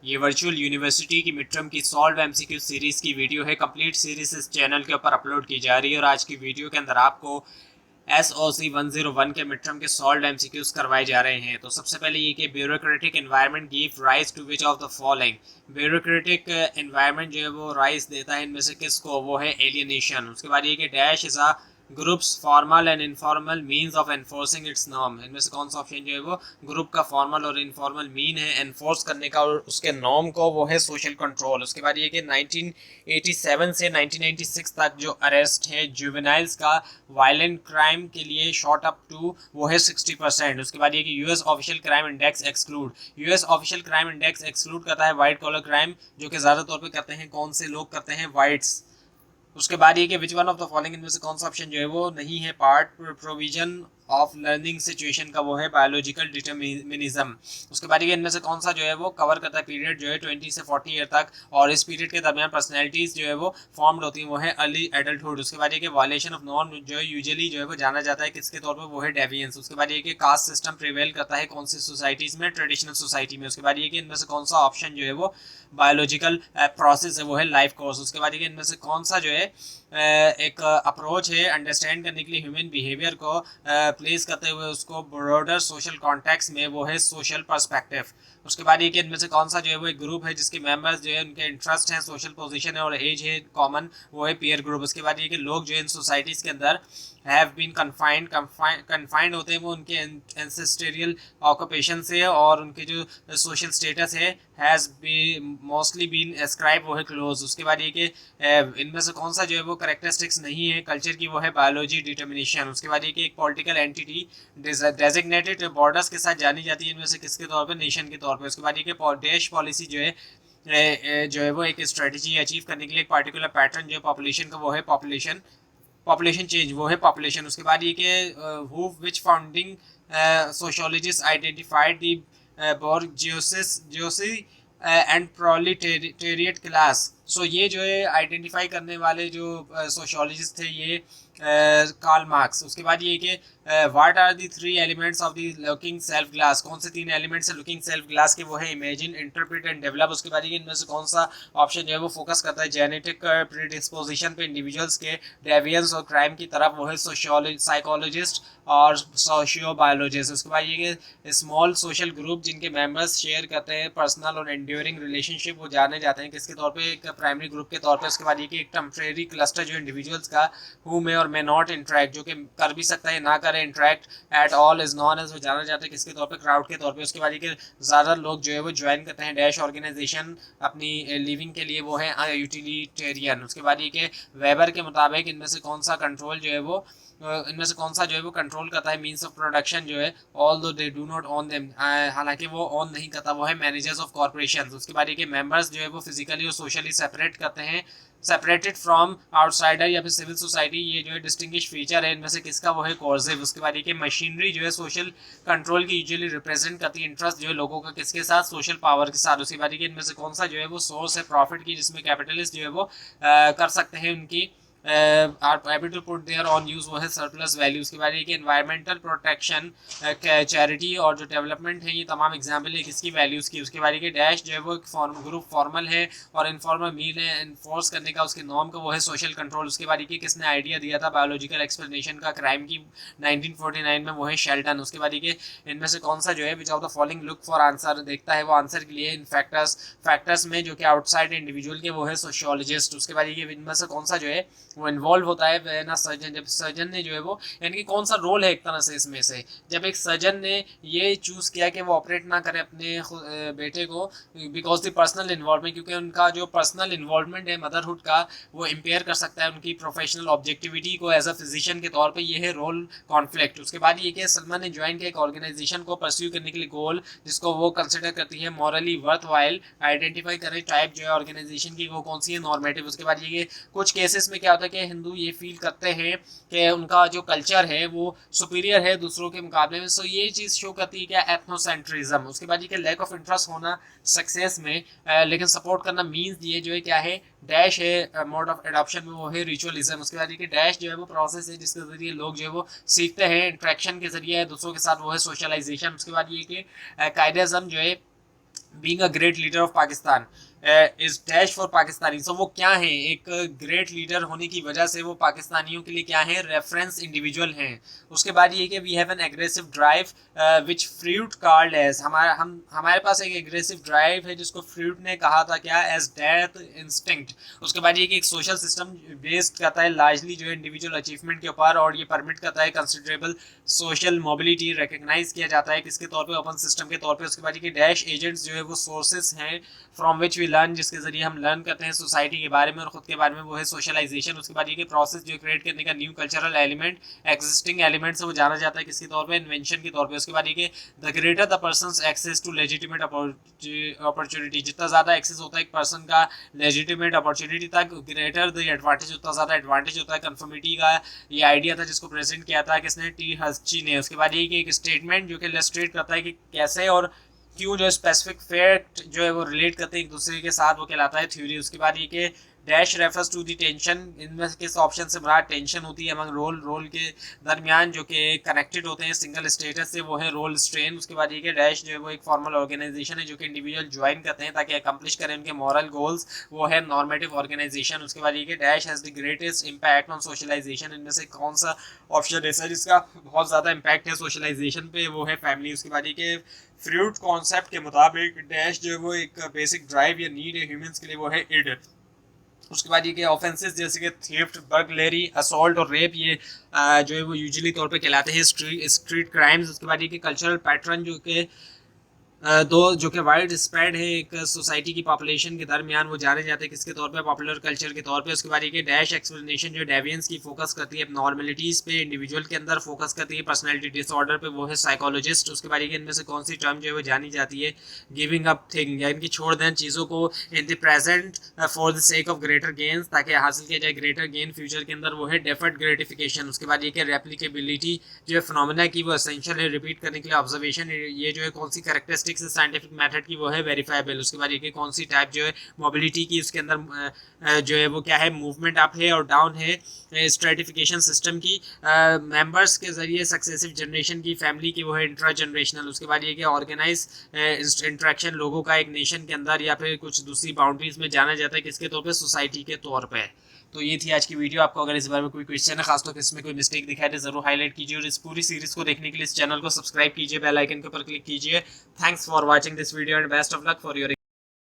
ये virtual university की mid term की सॉल्व एमसीक्यू सीरीज की वीडियो है। कंप्लीट सीरीज इस चैनल के ऊपर अपलोड की जा रही है और आज की वीडियो के अंदर आपको SOC 101 के मिड टर्म के सॉल्व एमसीक्यूज करवाए जा रहे हैं। तो सबसे पहले ये कि bureaucratic environment give rise to which of the following. Bureaucratic environment जो है वो राइज देता है इनमें से किसको, वो है एलियनेशन। उसके बाद ये कि dash is a groups formal and informal means of enforcing it's norm. इनमें से कौन सा ऑप्शन जो है वो ग्रुप का फॉर्मल और इनफॉर्मल मीन है एनफोर्स करने का और उसके नॉर्म को, वो है सोशल कंट्रोल। उसके बाद ये कि 1987 से 1996 तक जो अरेस्ट है जुवेनाइल्स का वायलेंट क्राइम के लिए शॉट अप टू, वो है 60%। उसके बाद ये कि US official crime index exclude. US official crime index exclude करता है वाइट कॉलर क्राइम, जो कि ज़्यादा तौर पे करते हैं कौन से लोग करते हैं, वाइट्स। उसके बाद ये कि which one of the following इनमें से कौन सा ऑप्शन जो है वो नहीं है part provision of learning situation का, वो है बायोलॉजिकल डिटर्मिनिज्म। उसके बाद ये इनमें से कौन सा जो है वो कवर करता है पीरियड जो है 20 से 40 ईयर तक, और इस पीरियड के दरमियान पर्सनैलिटीज जो है वो फॉर्म्ड होती हैं, वो है अर्ली एडल्टहुड। उसके बाद ये कि वायलेशन ऑफ नॉर्म जो है यूजुअली जो है वो जाना जाता है किसके तौर पर, वो है डेविएंस। उसके बाद ये कि कास्ट सिस्टम प्रिवेल करता है कौन सी सोसाइटीज में, ट्रेडिशनल सोसाइटी में। उसके बाद ये कि इनमें से कौन सा ऑप्शन जो है वो बायोलॉजिकल प्रोसेस है, वो है लाइफ कोर्स। उसके बाद ये कि इनमें से कौन सा जो है एक अप्रोच है अंडरस्टैंड करने के लिए ह्यूमन बिहेवियर को प्लेस करते हुए उसको ब्रॉडर सोशल कॉन्टेक्स्ट में, वो है सोशल पर्सपेक्टिव। उसके बाद ये कि इनमें से कौन सा जो है वो एक ग्रुप है जिसके मेंबर्स जो है उनके इंटरेस्ट हैं, सोशल पोजीशन है और एज है कॉमन, वो है पीयर ग्रुप। उसके बाद ये कि लोग जो है इन सोसाइटीज़ के अंदर हैव बीन कन्फाइंड होते हैं वो उनके एंसेस्टरियल ऑक्यूपेशन से, और उनके जो सोशल स्टेटस है has be mostly been ascribe, वो है क्लोज। उसके बाद ये कि इनमें से कौन सा जो है वो करेक्टरिस्टिक्स नहीं है कल्चर की, वो है बायोलॉजी डिटर्मिनेशन। उसके बाद ये कि एक पॉलिटिकल एंटिटी डेजिग्नेटेड बॉर्डर्स के साथ जानी जाती है इनमें से किसके तौर पर, नेशन के तौर पर। उसके बाद ये कि देश पॉलिसी जो है वो एक स्ट्रेटजी अचीव करने के लिए एक पार्टिकुलर पैटर्न जो है पॉपुलेशन का, वो है पॉपुलेशन चेंज, वो है पॉपुलेशन। उसके बाद ये कि who which founding sociologist identified the bourgeoisie and proletariat class. So ये जो है आइडेंटिफाई करने वाले जो सोशियोलॉजिस्ट थे ये कार्ल मार्क्स। उसके बाद ये कि what are the 3 elements of the looking self glass. कौन से 3 एलिमेंट्स है लुकिंग सेल्फ ग्लास के, वो है इमेजिन, इंटरप्रेट एंड डेवलप। उसके बाद ये इनमें से कौन सा ऑप्शन जो है वो फोकस करता है जेनेटिक प्रीडिस्पोजिशन पे इंडिविजुअल्स के डेविएंस और क्राइम की तरफ, वो है साइकोलॉजिस्ट और सोशियो बायोलॉजिस्ट। उसके बाद ये कि स्मॉल सोशल ग्रुप जिनके मेंबर्स शेयर करते हैं पर्सनल और एंड्योरिंग रिलेशनशिप, वो जाने जाते हैं किसके तौर पे, एक प्राइमरी ग्रुप के तौर पे। उसके बाद ये कि एक टेम्परेरी क्लस्टर जो इंडिविजुअल्स का हु मे और मे नॉट इंटरेक्ट, जो कि कर भी सकता है ना करे interact at all, is known as, वो जाना जाता है किसके तौर पे, क्राउड के तौर पे। उसके बाद ये कि ज़्यादा लोग जो है वो ज्वाइन करते हैं डैश ऑर्गेनाइजेशन अपनी लिविंग के लिए, वो है यूटिलिटेरियन। उसके बाद ये कि वेबर के मुताबिक इनमें से कौन सा कंट्रोल जो है वो इनमें से कौन सा जो है वो कंट्रोल करता है मींस ऑफ प्रोडक्शन जो है, ऑल दो they do not on them, हालांकि वो ऑन नहीं करता, वो है मैनेजर्स ऑफ कॉर्पोरेशन। उसके बाद ये कि मेंबर्स जो है वो फिजिकली और सोशली सेपरेट करते हैं, सेपरेटेड फ्रॉम आउटसाइडर या फिर सिविल सोसाइटी, ये जो है डिस्टिंग्विश फीचर है इनमें से किसका, वो है कोर्सिव। उसके बाद ये कि मशीनरी जो है सोशल कंट्रोल की यूजुअली रिप्रेजेंट करती है इंटरेस्ट जो है लोगों का किसके साथ, सोशल पावर के साथ। उसके बाद ये कि इनमें से कौन सा जो है वो सोर्स है प्रॉफिट की, जिसमें कैपिटलिस्ट जो है वो कर सकते हैं उनकी are able to put their own use, वो है सरप्लस वैल्यू। उसके बाद ये कि एनवायरमेंटल प्रोटेक्शन, चैरिटी और जो डेवलपमेंट है, ये तमाम एग्जाम्पल है किसकी, वैल्यूज़ की। उसके बाद ये कि डैश जो है वो एक ग्रुप फॉर्मल है और इनफॉर्मल मीन है इन्फोर्स करने का उसके नॉर्म का, वो है सोशल कंट्रोल। उसके बाद ये कि किसने आइडिया दिया था बायोलॉजिकल एक्सप्लेनेशन का क्राइम की 1949 में, वो है शेल्टन। उसके बाद ये कि इनमें से कौन सा जो है विच of the following look for answer, देखता है वो आंसर के लिए इन फैक्टर्स में जो कि आउटसाइड इंडिविजुअल के, वो है सोशियोलॉजिस्ट। उसके बाद ये कि इनमें से कौन सा जो है वो इन्वॉल्व होता है ना सर्जन, जब सर्जन ने जो है वो यानी कि कौन सा रोल है एक तरह से इसमें से, जब एक सर्जन ने ये चूज़ किया कि वो ऑपरेट ना करे अपने बेटे को बिकॉज द पर्सनल इन्वॉल्वमेंट, क्योंकि उनका जो पर्सनल इन्वॉल्वमेंट है मदरहुड का, वो इम्पेयर कर सकता है उनकी प्रोफेशनल ऑब्जेक्टिविटी को एज अ फिजिशियन के तौर पर, ये है रोल कॉन्फ्लिक्ट। उसके बाद ये कि सलमान ने ज्वाइन किया एक ऑर्गेनाइजेशन को परस्यू करने के लिए गोल जिसको वो कंसिडर करती है मॉरली वर्थ वाइल, आइडेंटिफाई करें टाइप जो है ऑर्गेनाइजेशन की वो कौन सी है, नॉर्मेटिव। उसके बाद ये कुछ केसेस में क्या होता है कि हिंदू ये फील करते हैं कि उनका जो कल्चर है वो सुपीरियर है दूसरों के मुकाबले में, सो ये चीज़ शो करती है क्या, एथनोसेंट्रिज्म। उसके बाद ये कि लैक ऑफ इंटरेस्ट होना सक्सेस में, लेकिन सपोर्ट करना मीन्स ये जो है क्या है, डैश है मोड ऑफ एडॉप्शन में, वो है रिचुअलिज्म। उसके बाद ये कि डैश जो है वो प्रोसेस है जिसके जरिए लोग जो है वो सीखते हैं इंट्रैक्शन के जरिए दूसरों के साथ, वो है सोशलाइजेशन। उसके बाद ये कि कायदे-ए-आज़म जो है being a great leader of Pakistan is dash for Pakistani. So वो क्या है, एक ग्रेट लीडर होने की वजह से वो पाकिस्तानियों के लिए क्या है, रेफरेंस इंडिविजुअल हैं। उसके बाद ये कि we have an aggressive drive which fruit called as, हमारे पास एक एग्रेसिव ड्राइव है जिसको फ्रूट ने कहा था क्या, एज डेथ इंस्टिंक्ट। उसके बाद ये कि एक सोशल सिस्टम बेस्ड करता है लार्जली जो है इंडिविजुअल अचीवमेंट के ऊपर, और ये परमिट करता है कंसिडरेबल सोशल मोबिलिटी, रिकग्नाइज किया जाता है किसके तौर पे, ओपन सिस्टम के तौर पे। उसके बाद ये कि डैश एजेंट्स जो है वो सोर्सेस हैं फ्रॉम विच वी लर्न, जिसके जरिए हम लर्न करते हैं सोसाइटी के बारे में और खुद के बारे में, वो है सोशलाइजेशन। उसके बाद ये कि प्रोसेस जो क्रिएट करने का new cultural element, existing element से वो जाना जाता है किसके तौर पे, इन्वेंशन के तौर पे। उसके बाद ये कि the greater the persons access to legitimate opportunity, जितना ज़्यादा एक्सेस होता है एक पर्सन का लेजिटिमेट अपॉर्चुनिटी तक, ग्रेटर द एडवांटेज, उतना ज़्यादा एडवांटेज होता है। कन्फर्मिटी का ये आइडिया था जिसको प्रेजेंट किया था किसने, टी हस्ची ने। उसके बाद ये कि एक स्टेटमेंट जो कि इलस्ट्रेट करता है कि कैसे और क्यों जो स्पेसिफिक फैक्ट जो है वो रिलेट करते हैं एक दूसरे के साथ, वो कहलाता है थ्योरी। उसके बाद ये कि dash refers to the tension, इनमें किस ऑप्शन से मुराद टेंशन होती है अमंग रोल के दरमियान जो कि कनेक्टेड होते हैं सिंगल स्टेटस से, वो है रोल स्ट्रेन। उसके बाद ये कि डैश जो है वो एक फॉर्मल ऑर्गेनाइजेशन है जो कि इंडिविजुअल ज्वाइन करते हैं ताकि अकम्प्लिश करें उनके मॉरल गोल्स, वो है नॉर्मेटिव ऑर्गेनाइजेशन। उसके बाद ये कि dash has the greatest impact on socialisation, इनमें से कौन सा ऑप्शन ऐसा जिसका बहुत ज़्यादा इम्पैक्ट है सोशलाइजेशन पे, वो है फैमिली। उसके बाद ये कि फ्रूट कॉन्सेप्ट के मुताबिक डैश जो है वो एक बेसिक ड्राइव या नीड है ह्यूमंस के लिए, वो है इड। उसके बाद ये कि ऑफेंसेस जैसे कि थेफ्ट, बर्गलरी, असॉल्ट और रेप, ये जो है वो यूजुअली तौर पे कहलाते हैं स्ट्रीट क्राइम्स। उसके बाद ये कि कल्चरल पैटर्न जो कि दो जो कि वाइड स्प्रेड है एक सोसाइटी की पॉपुलेशन के दरमियान, वो जाने जाते हैं किसके तौर पे, पॉपुलर कल्चर के तौर पे। उसके बाद ये डैश एक्सप्लेनेशन जो डेवियंस की फोकस करती है नॉर्मलिटीज़ पे, इंडिविजुअल के अंदर फोकस करती है पर्सनैलिटी डिसऑर्डर पे, वो है साइकोलॉजिस्ट। उसके बाद ये इनमें से कौन सी टर्म जो है वो जानी जाती है, गिविंग अप थिंग, या इनकी छोड़ दें चीज़ों को in the present for the sake of greater gains, ताकि हासिल किया जाए ग्रेटर गेन फ्यूचर के अंदर, वो है डेफर्ड ग्रेटिफिकेशन। उसके बाद ये कि रेप्लिकेबिलिटी जो है फिनोमेना की वो एसेंशियल है रिपीट करने के लिए ऑब्जर्वेशन, ये जो है कौन सी कैरेक्टरिस्टिक्स है साइंटिफिक मेथड की, वो है वेरीफाइबल। उसके बाद ये कौन सी टाइप जो है मोबिलिटी की, उसके अंदर जो है वो क्या है, मूवमेंट अप है और डाउन है, स्ट्रेटिफिकेशन सिस्टम की, मेंबर्स के जरिए सक्सेसिव जनरेशन की, फैमिली की, वो है इंट्रा जनरेशनल। उसके बाद ये कि ऑर्गेनाइज इंट्रैक्शन लोगों का एक नेशन के अंदर या फिर कुछ दूसरी बाउंड्रीज में जाना जाता है किसके तौर पे, सोसाइटी के तौर पे। तो ये थी आज की वीडियो। आपको अगर इस बारे में कोई क्वेश्चन है, खासतौर पर इसमें कोई मिस्टेक दिखाई दे जरूर हाईलाइट कीजिए, और इस पूरी सीरीज को देखने के लिए इस चैनल को सब्सक्राइब कीजिए, बेल आइकन के ऊपर क्लिक कीजिए। Thanks for watching this video and best of luck for your